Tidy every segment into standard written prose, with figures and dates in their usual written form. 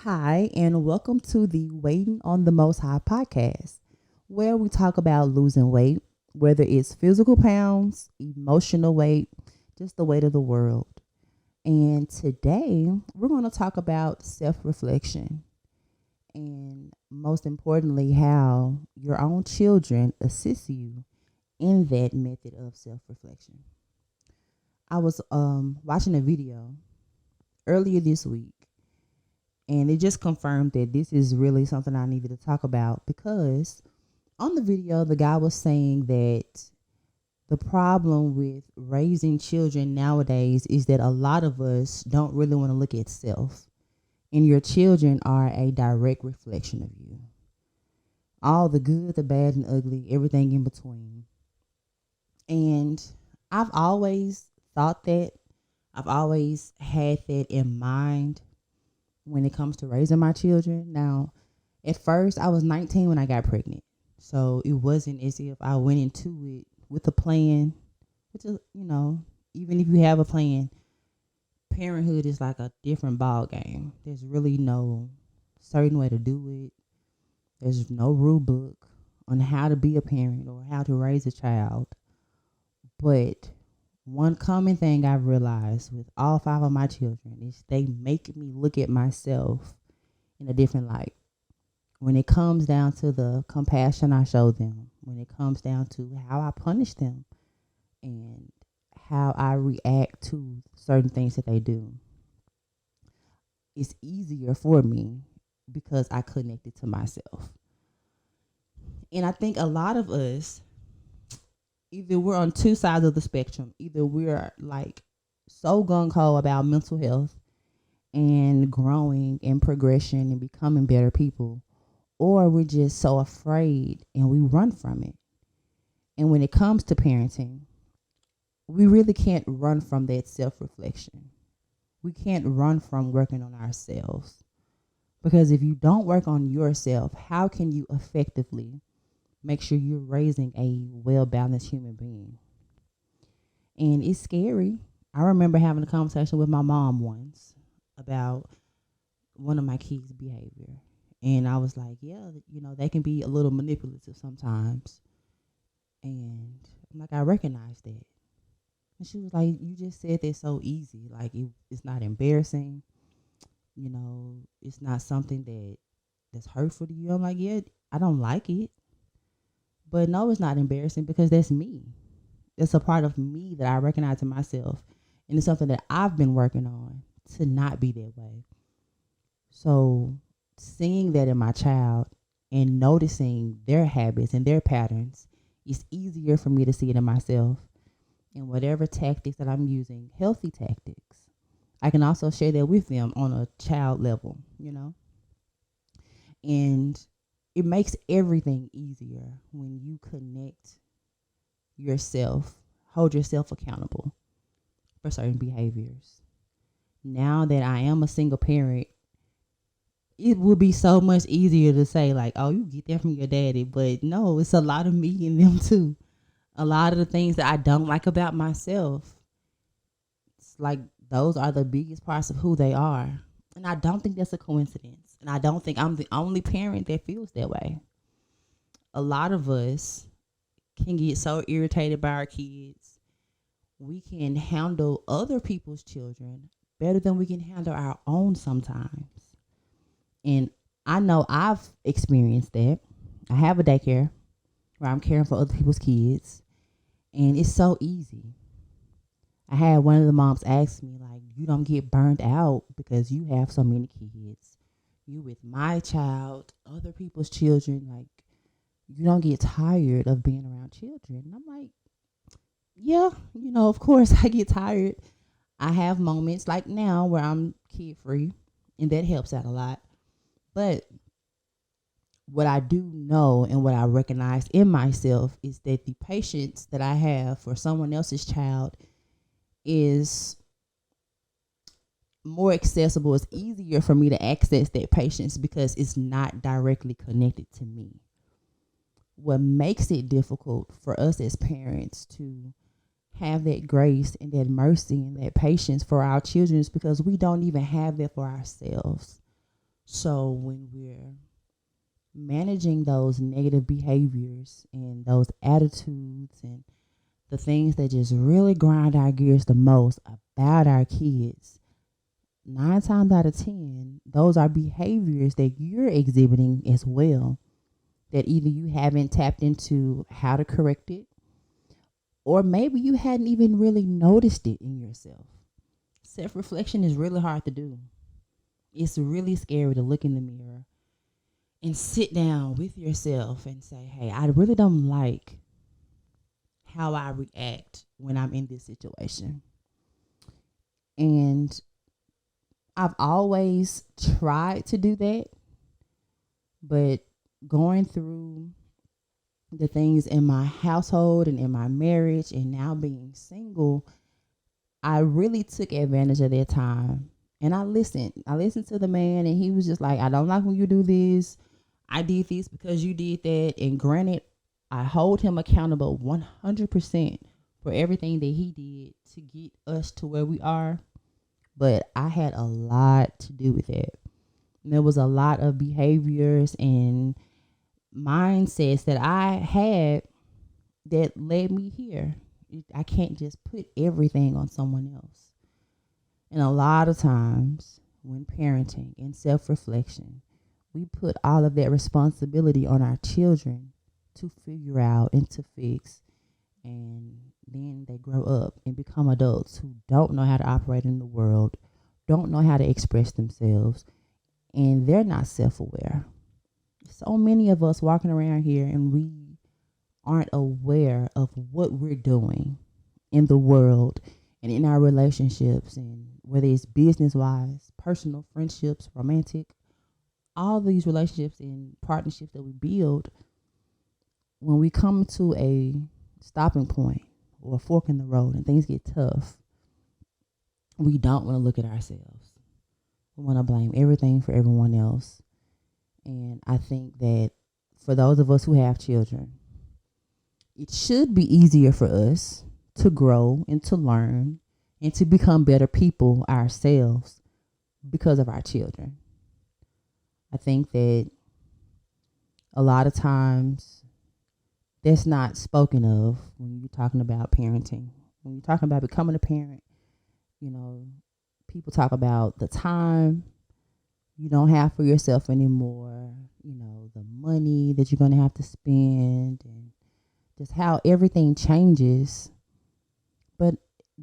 Hi, and welcome to the Waiting on the Most High podcast, where we talk about losing weight, whether it's physical pounds, emotional weight, just the weight of the world. And today, we're going to talk about self reflection and, most importantly, how your own children assist you in that method of self reflection. I was watching a video earlier this week, and it just confirmed that this is really something I needed to talk about because on the video, the guy was saying that the problem with raising children nowadays is that a lot of us don't really want to look at self. And your children are a direct reflection of you. All the good, the bad, and ugly, everything in between. And I've always thought that. I've always had that in mind when it comes to raising my children. Now, at first, I was 19 when I got pregnant. So it wasn't as if I went into it with a plan, which is, even if you have a plan, parenthood is like a different ball game. There's really no certain way to do it. There's no rule book on how to be a parent or how to raise a child. But one common thing I've realized with all five of my children is they make me look at myself in a different light. When it comes down to the compassion I show them, when it comes down to how I punish them and how I react to certain things that they do, it's easier for me because I connected to myself. And I think a lot of us, either we're on two sides of the spectrum. Either we're like so gung-ho about mental health and growing and progression and becoming better people, or we're just so afraid and we run from it. And when it comes to parenting, we really can't run from that self-reflection. We can't run from working on ourselves. Because if you don't work on yourself, how can you effectively make sure you're raising a well-balanced human being? And it's scary. I remember having a conversation with my mom once about one of my kids' behavior. And I was like, yeah, they can be a little manipulative sometimes. And I'm like, I recognize that. And she was like, you just said that so easy. Like, it's not embarrassing. It's not something that's hurtful to you. I'm like, yeah, I don't like it. But no, it's not embarrassing because that's me. It's a part of me that I recognize in myself. And it's something that I've been working on to not be that way. So seeing that in my child and noticing their habits and their patterns, it's easier for me to see it in myself. And whatever tactics that I'm using, healthy tactics, I can also share that with them on a child level, And it makes everything easier when you connect yourself, hold yourself accountable for certain behaviors. Now that I am a single parent, it would be so much easier to say like, oh, you get that from your daddy. But no, it's a lot of me in them too. A lot of the things that I don't like about myself, it's like those are the biggest parts of who they are. And I don't think that's a coincidence. And I don't think I'm the only parent that feels that way. A lot of us can get so irritated by our kids. We can handle other people's children better than we can handle our own sometimes. And I know I've experienced that. I have a daycare where I'm caring for other people's kids. And it's so easy. I had one of the moms ask me, like, you don't get burned out because you have so many kids. You with my child, other people's children, like, you don't get tired of being around children. And I'm like, yeah, of course I get tired. I have moments like now where I'm kid free, and that helps out a lot. But what I do know and what I recognize in myself is that the patience that I have for someone else's child is more accessible. It's easier for me to access that patience because it's not directly connected to me. What makes it difficult for us as parents to have that grace and that mercy and that patience for our children is because we don't even have that for ourselves. So when we're managing those negative behaviors and those attitudes and the things that just really grind our gears the most about our kids, 9 times out of 10, those are behaviors that you're exhibiting as well, that either you haven't tapped into how to correct it, or maybe you hadn't even really noticed it in yourself. Self reflection is really hard to do. It's really scary to look in the mirror and sit down with yourself and say, hey, I really don't like how I react when I'm in this situation. And I've always tried to do that, but going through the things in my household and in my marriage and now being single, I really took advantage of that time. And I listened. I listened to the man, and he was just like, I don't like when you do this. I did this because you did that. And granted, I hold him accountable 100% for everything that he did to get us to where we are. But I had a lot to do with it. And there was a lot of behaviors and mindsets that I had that led me here. I can't just put everything on someone else. And a lot of times when parenting and self-reflection, we put all of that responsibility on our children to figure out and to fix. And then they grow up and become adults who don't know how to operate in the world, don't know how to express themselves, and they're not self-aware. So many of us walking around here and we aren't aware of what we're doing in the world and in our relationships, and whether it's business-wise, personal, friendships, romantic, all these relationships and partnerships that we build, when we come to a stopping point or a fork in the road and things get tough, we don't want to look at ourselves. We want to blame everything for everyone else. And I think that for those of us who have children, it should be easier for us to grow and to learn and to become better people ourselves because of our children. I think that a lot of times that's not spoken of when you're talking about parenting. When you're talking about becoming a parent, you know, people talk about the time you don't have for yourself anymore, you know, the money that you're going to have to spend, and just how everything changes. But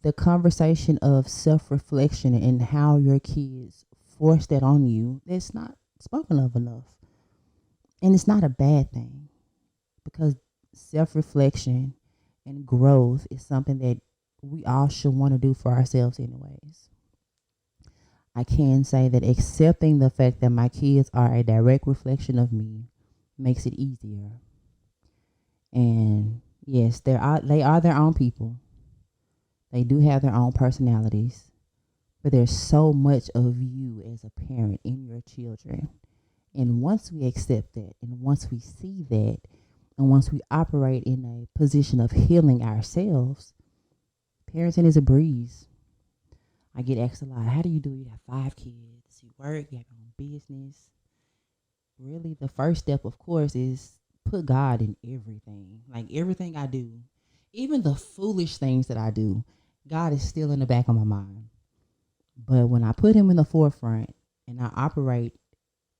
the conversation of self-reflection and how your kids force that on you, it's not spoken of enough. And it's not a bad thing, because self-reflection and growth is something that we all should want to do for ourselves anyways. I can say that accepting the fact that my kids are a direct reflection of me makes it easier. And yes, they are their own people. They do have their own personalities. But there's so much of you as a parent in your children. And once we accept that, and once we see that, and once we operate in a position of healing ourselves, parenting is a breeze. I get asked a lot, how do you do? You got 5 kids, you work, you have your own business. Really, the first step, of course, is put God in everything. Like everything I do, even the foolish things that I do, God is still in the back of my mind. But when I put him in the forefront and I operate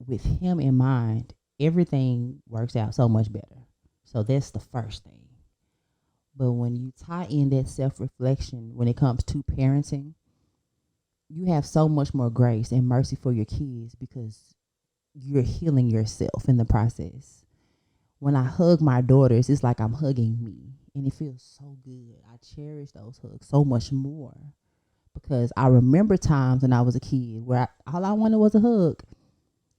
with him in mind, everything works out so much better. So that's the first thing. But when you tie in that self-reflection when it comes to parenting, you have so much more grace and mercy for your kids because you're healing yourself in the process. When I hug my daughters, it's like I'm hugging me, and it feels so good. I cherish those hugs so much more because I remember times when I was a kid where all I wanted was a hug,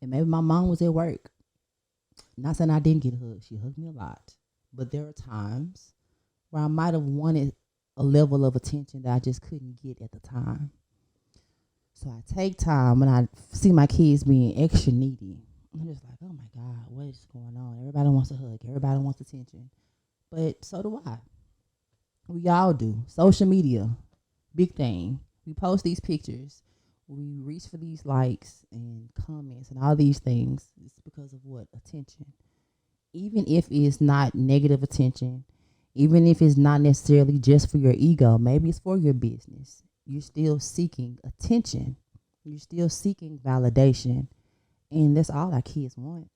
and maybe my mom was at work. Not saying I didn't get hugged. She hugged me a lot. But there are times where I might have wanted a level of attention that I just couldn't get at the time. So I take time when I see my kids being extra needy. I'm just like, oh my God, what is going on? Everybody wants a hug. Everybody wants attention. But so do I. We all do. Social media, big thing. We post these pictures. We reach for these likes and comments and all these things. It's because of what? Attention. Even if it's not negative attention, even if it's not necessarily just for your ego, maybe it's for your business. You're still seeking attention. You're still seeking validation. And that's all our kids want.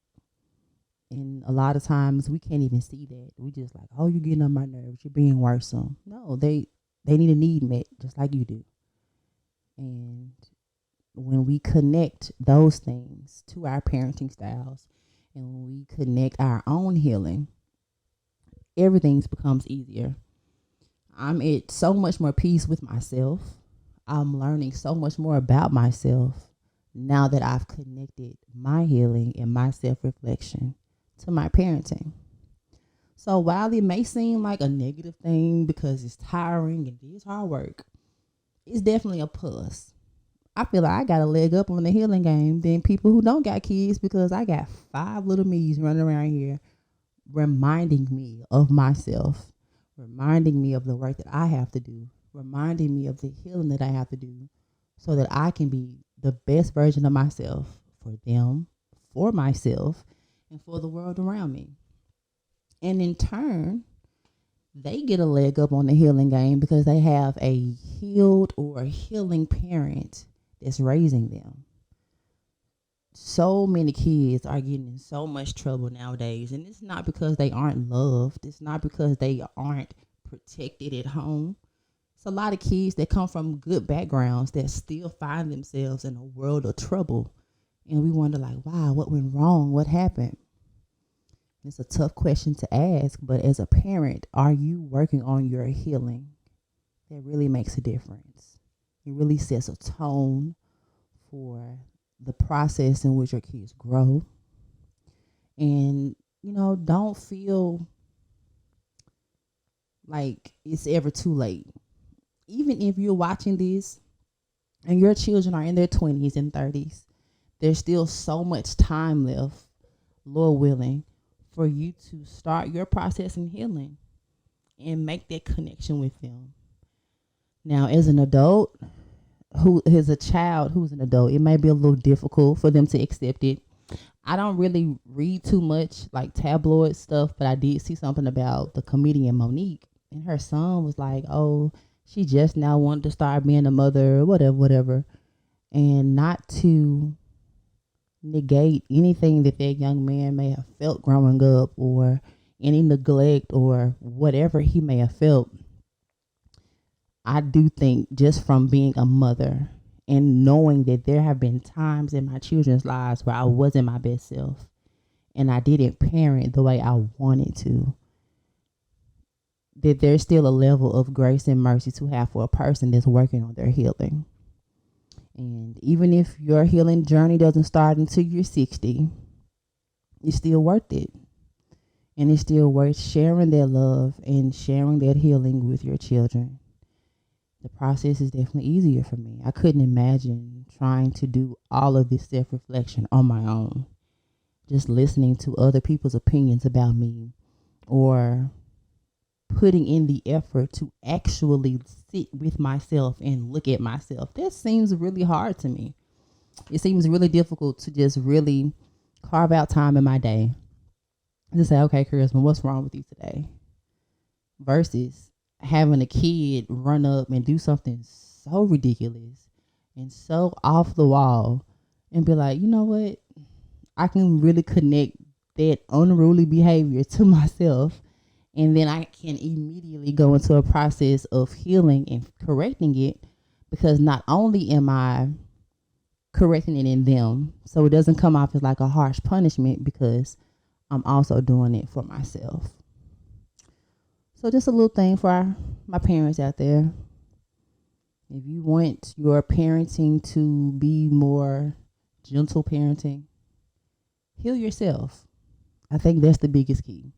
And a lot of times we can't even see that. We just like, oh, you're getting on my nerves. You're being worrisome. No, they need a need met just like you do. And when we connect those things to our parenting styles and when we connect our own healing, everything becomes easier. I'm at so much more peace with myself. I'm learning so much more about myself now that I've connected my healing and my self-reflection to my parenting. So while it may seem like a negative thing because it's tiring and it's hard work, it's definitely a plus. I feel like I got a leg up on the healing game than people who don't got kids because I got 5 little me's running around here reminding me of myself, reminding me of the work that I have to do, reminding me of the healing that I have to do so that I can be the best version of myself for them, for myself, and for the world around me. And in turn, they get a leg up on the healing game because they have a healed or healing parent that's raising them. So many kids are getting in so much trouble nowadays, and it's not because they aren't loved. It's not because they aren't protected at home. It's a lot of kids that come from good backgrounds that still find themselves in a world of trouble. And we wonder like, wow, what went wrong? What happened? It's a tough question to ask, but as a parent, are you working on your healing? That really makes a difference. It really sets a tone for the process in which your kids grow. And, don't feel like it's ever too late. Even if you're watching this and your children are in their 20s and 30s, there's still so much time left, Lord willing, for you to start your process in healing and make that connection with them. Now, as an adult who is a child who's an adult, it may be a little difficult for them to accept it. I don't really read too much like tabloid stuff, but I did see something about the comedian Monique, and her son was like, oh, she just now wanted to start being a mother, whatever. And not to negate anything that young man may have felt growing up or any neglect or whatever he may have felt. I do think just from being a mother and knowing that there have been times in my children's lives where I wasn't my best self and I didn't parent the way I wanted to, that there's still a level of grace and mercy to have for a person that's working on their healing. And even if your healing journey doesn't start until you're 60, it's still worth it. And it's still worth sharing that love and sharing that healing with your children. The process is definitely easier for me. I couldn't imagine trying to do all of this self-reflection on my own. Just listening to other people's opinions about me or putting in the effort to actually sit with myself and look at myself. That seems really hard to me. It seems really difficult to just really carve out time in my day to say, okay, Charisma, what's wrong with you today? Versus having a kid run up and do something so ridiculous and so off the wall and be like, you know what? I can really connect that unruly behavior to myself. And then I can immediately go into a process of healing and correcting it, because not only am I correcting it in them, so it doesn't come off as like a harsh punishment, because I'm also doing it for myself. So just a little thing for my parents out there. If you want your parenting to be more gentle parenting, heal yourself. I think that's the biggest key.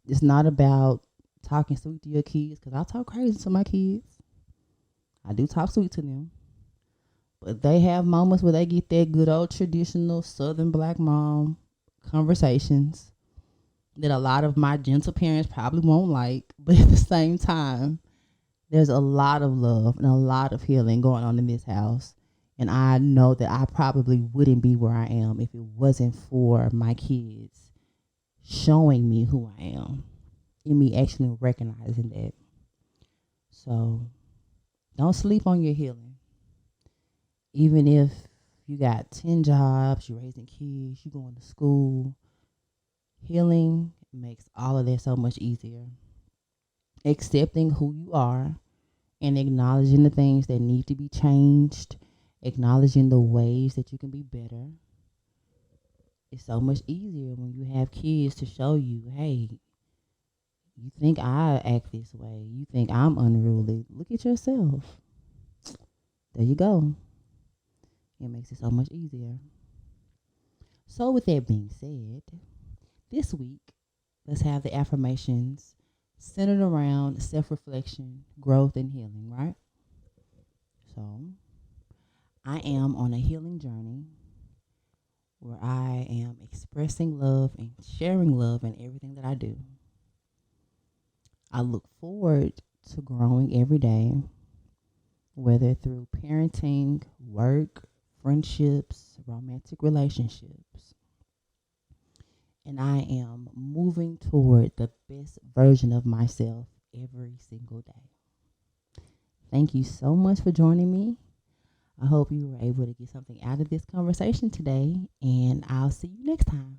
It's not about talking sweet to your kids, because I talk crazy to my kids. I do talk sweet to them. But they have moments where they get that good old traditional Southern black mom conversations that a lot of my gentle parents probably won't like. But at the same time, there's a lot of love and a lot of healing going on in this house. And I know that I probably wouldn't be where I am if it wasn't for my kids showing me who I am and me actually recognizing that. So don't sleep on your healing. Even if you got 10 jobs, you're raising kids, you're going to school, healing makes all of that so much easier. Accepting who you are and acknowledging the things that need to be changed, acknowledging the ways that you can be better. It's so much easier when you have kids to show you, hey, you think I act this way. You think I'm unruly. Look at yourself. There you go. It makes it so much easier. So, with that being said, this week, let's have the affirmations centered around self reflection, growth, and healing, right? So, I am on a healing journey where I am expressing love and sharing love in everything that I do. I look forward to growing every day, whether through parenting, work, friendships, romantic relationships. And I am moving toward the best version of myself every single day. Thank you so much for joining me. I hope you were able to get something out of this conversation today, and I'll see you next time.